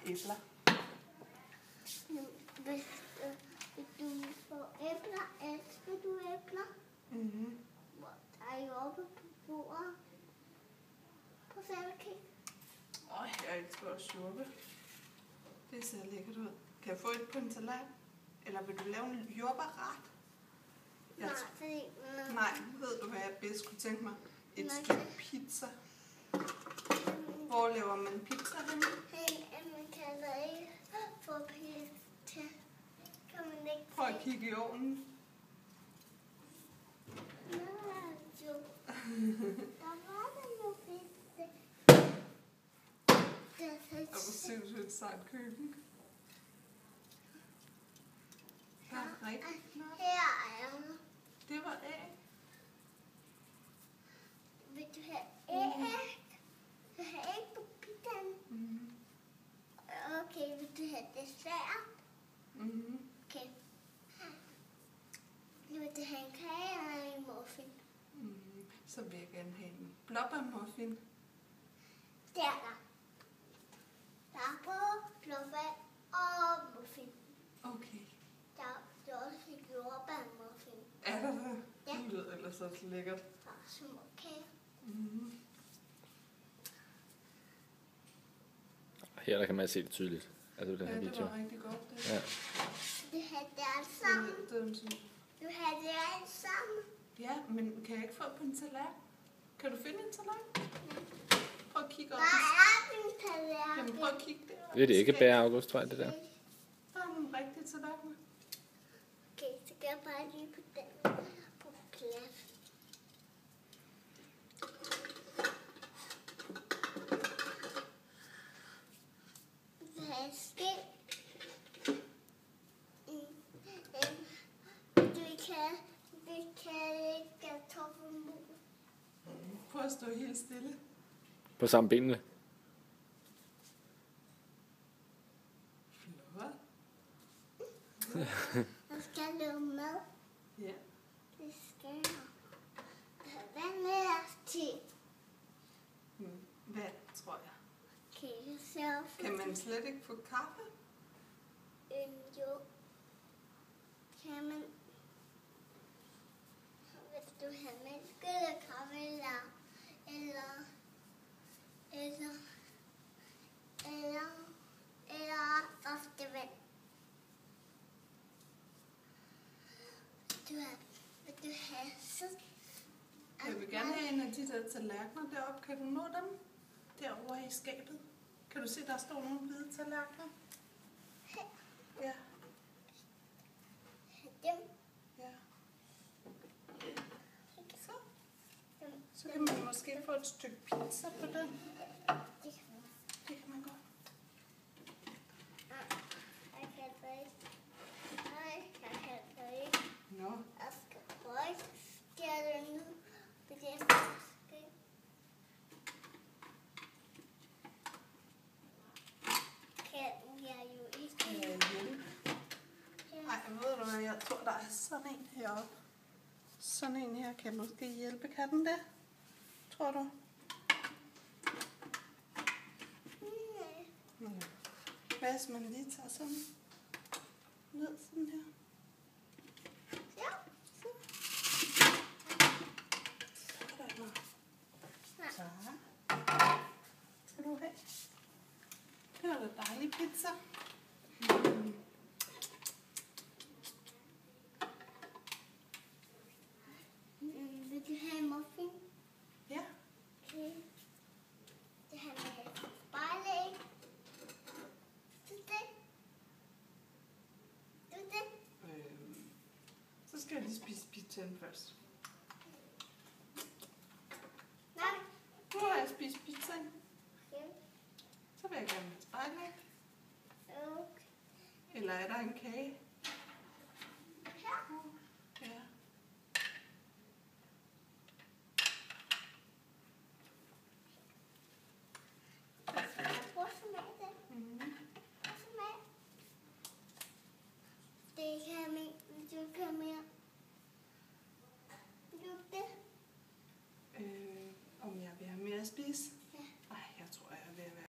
æbler. Hvis du får æbler, elsker du æbler? Mhm. Der er jo oppe på bordet. På saltkig. Jeg elsker også jordbær. Det ser lækkert ud. Kan jeg få et på en salat? Eller vil du lave en jordbærret? Nej, ved du hvad jeg bedst kunne tænke mig? Et stykke pizza. Hvor laver man pizza henne? Man kan da ikke få pizza. Kan man ikke? Prøv at kigge i ovnen. Der var der jo pizza. Og hvor sindssygt sejt køkken. Der er rigtig flot. Her er der. Det var æg. Vil du have æg? Vil du have æg på pizzaen? Mhm. Okay, vil du have dessert? Mhm. Okay. Vil du have en kage eller en muffin? Mhm. Så vil jeg gerne have en blåbærmuffin. Der er der. Der er både blåbær og muffin. Okay. Der er også et jordbærmuffin. Er der det? Ja. Det lyder ellers også lækkert. Der er små kager. Mhm. Her der kan man se det tydeligt. Altså den her Ja, det video. var rigtig godt. Det. Ja. Du have det alt sammen. Det. Du have det alt sammen. Ja, men kan jeg ikke få på en salat? Kan du finde en salat? Prøv at kigge op. Der er din tallerken. Jamen prøv at kigge der. Det er det ikke bær, August, tror jeg, det der. Der er nogle rigtige tallerkener. Okay, så gør jeg bare lige på den på plads. Vi kan ikke kartoffelmus. Prøv at stå helt stille. På samme benene. Flot. Jeg skal lave mad. Ja. Det skal jeg. Hvad med os til? Vand, tror jeg. Okay, jeg ser for Kan man slet ikke få kaffe? jo. Kan man? Hvis du har mælk eller kaffe eller ofte vand. Vil du have så? Jeg vil gerne have en af de der tallerkener deroppe. Kan du nå dem? Derovre i skabet. Kan du se, der står nogle hvide tallerkener? Ja. Dem. Ja. Så kan man måske få et stykke pizza på den. Det kan man godt. Jeg kan det ikke. Nej, jeg kan det ikke. Nå. Jeg skal prøve. Skal det nu? Det er det, jeg skal. Kan jeg jo ikke. Ej, ved du hvad, jeg tror, der er sådan en heroppe. Sådan en her kan måske hjælpe. Kan den det? Tror du? Nej. Hvad hvis man lige tager sådan ned sådan her? Ja. Sådan. Nej. Så. Skal du have? Det var da dejlig pizza. Vil du have en muffin? Ja. Okay. Det her med spejlæg. Du det? Så skal jeg lige spise pizzaen først. Nej. Nu har jeg spist pizzaen. Okay. Så vil jeg gerne have spejlæg. Okay. Eller er der en kage?